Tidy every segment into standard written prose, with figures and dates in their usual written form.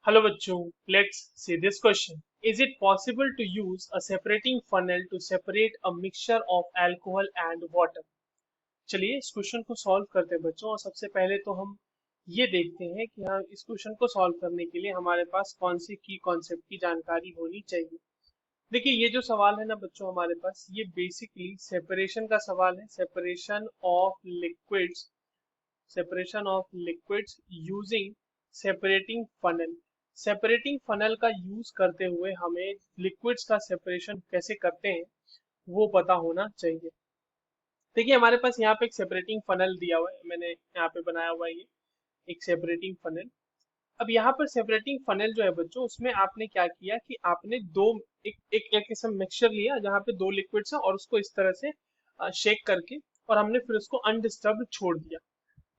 Hello बच्चों, let's see this question. Is it possible to use a separating funnel to separate a mixture of alcohol and water? चलिए इस question को solve करते हैं बच्चों। और सबसे पहले तो हम ये देखते हैं कि हाँ, इस क्वेश्चन को सॉल्व करने के लिए हमारे पास कौन सी की कॉन्सेप्ट की जानकारी होनी चाहिए। देखिए ये जो सवाल है ना बच्चों, हमारे पास ये बेसिकली सेपरेशन का सवाल है। Separation of liquids using separating funnel. Separating funnel का यूज करते हुए हमें लिक्विड्स का सेपरेशन कैसे करते हैं वो पता होना चाहिए। देखिए हमारे पास यहाँ पे एक सेपरेटिंग फनल दिया हुआ है, मैंने यहाँ पे बनाया हुआ है ये एक सेपरेटिंग फनल। अब यहाँ पर सेपरेटिंग फनल जो है बच्चों, उसमें आपने क्या किया कि आपने दो एक किस्म मिक्सचर लिया जहाँ पे दो लिक्विड्स है और उसको इस तरह से शेक करके और हमने फिर उसको अनडिस्टर्ब छोड़ दिया।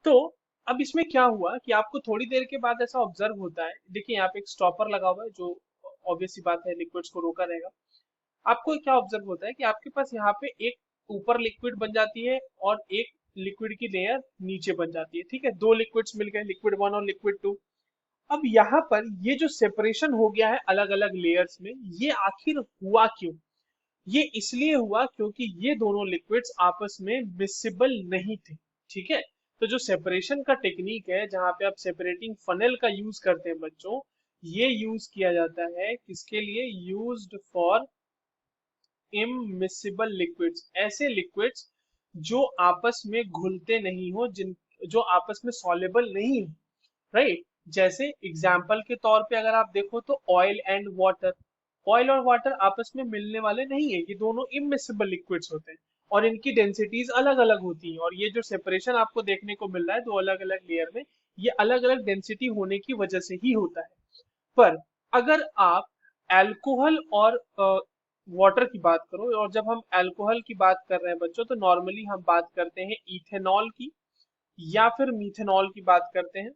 तो अब इसमें क्या हुआ कि आपको थोड़ी देर के बाद ऐसा ऑब्जर्व होता है। देखिए यहाँ पे एक स्टॉपर लगा हुआ है जो ऑब्वियस सी बात है लिक्विड्स को रोका रहेगा। आपको क्या ऑब्जर्व होता है कि आपके पास यहाँ पे एक ऊपर लिक्विड बन जाती है और एक लिक्विड की लेयर नीचे बन जाती है। ठीक है, दो लिक्विड्स मिल गए, लिक्विड वन और लिक्विड टू। अब यहाँ पर ये जो सेपरेशन हो गया है अलग अलग लेयर्स में, ये आखिर हुआ क्यों? ये इसलिए हुआ क्योंकि ये दोनों लिक्विड्स आपस में मिसिबल नहीं थे। ठीक है, तो जो सेपरेशन का टेक्निक है जहां पे आप सेपरेटिंग फनल का यूज करते हैं बच्चों, ये यूज किया जाता है किसके लिए? यूज्ड फॉर इमिसिबल लिक्विड्स, ऐसे लिक्विड्स जो आपस में घुलते नहीं हो, जिन जो आपस में सॉलेबल नहीं हो। राइट, जैसे एग्जाम्पल के तौर पे अगर आप देखो तो ऑयल एंड वाटर। ऑयल और वाटर आपस में मिलने वाले नहीं है, ये दोनों इमिसिबल लिक्विड्स होते हैं और इनकी डेंसिटीज अलग अलग होती हैं। और ये जो सेपरेशन आपको देखने को मिल रहा है दो अलग अलग लेयर में, ये अलग अलग डेंसिटी होने की वजह से ही होता है। पर अगर आप अल्कोहल और वाटर की बात करो, और जब हम अल्कोहल की बात कर रहे हैं बच्चों तो नॉर्मली हम बात करते हैं इथेनॉल की या फिर मीथेनॉल की बात करते हैं।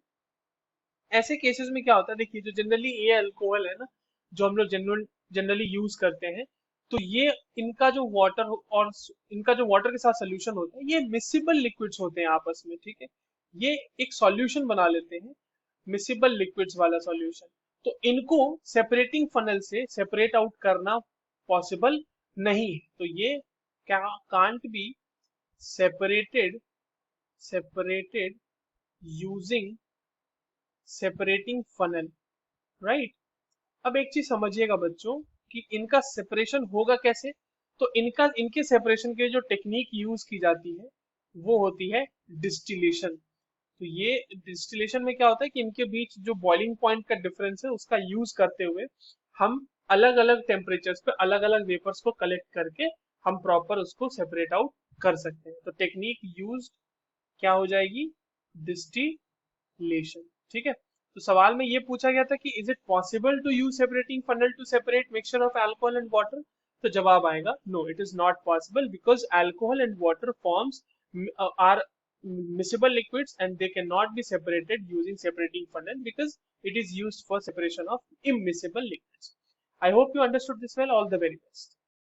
ऐसे केसेस में क्या होता है, देखिए जो जनरली ये अल्कोहल है ना, जो हम लोग जनरली यूज करते हैं, तो ये इनका जो वाटर और इनका जो वाटर के साथ सोल्यूशन होता है, ये मिसिबल लिक्विड्स होते हैं आपस में। ठीक है, ये एक सॉल्यूशन बना लेते हैं, मिसिबल लिक्विड्स वाला सॉल्यूशन। तो इनको सेपरेटिंग फनल से सेपरेट आउट करना पॉसिबल नहीं है। तो ये क्या can't be separated separated using separating funnel. Right, अब एक चीज समझिएगा बच्चों कि इनका सेपरेशन होगा कैसे। तो इनके सेपरेशन के जो टेक्निक यूज की जाती है वो होती है डिस्टिलेशन। तो ये डिस्टिलेशन में क्या होता है कि इनके बीच जो बॉइलिंग पॉइंट का डिफरेंस है उसका यूज करते हुए हम अलग अलग टेम्परेचर्स पे अलग अलग वेपर्स को कलेक्ट करके हम प्रॉपर उसको सेपरेट आउट कर सकते हैं। तो टेक्निक यूज क्या हो जाएगी? डिस्टिलेशन। ठीक है, तो सवाल में ये पूछा गया था कि is it possible to use separating funnel to separate mixture of alcohol and water. तो जवाब आएगा no, it is not possible because alcohol and water forms are miscible liquids and they cannot be separated using separating funnel because it is used for separation of immiscible liquids. I hope you understood this well. All the very best.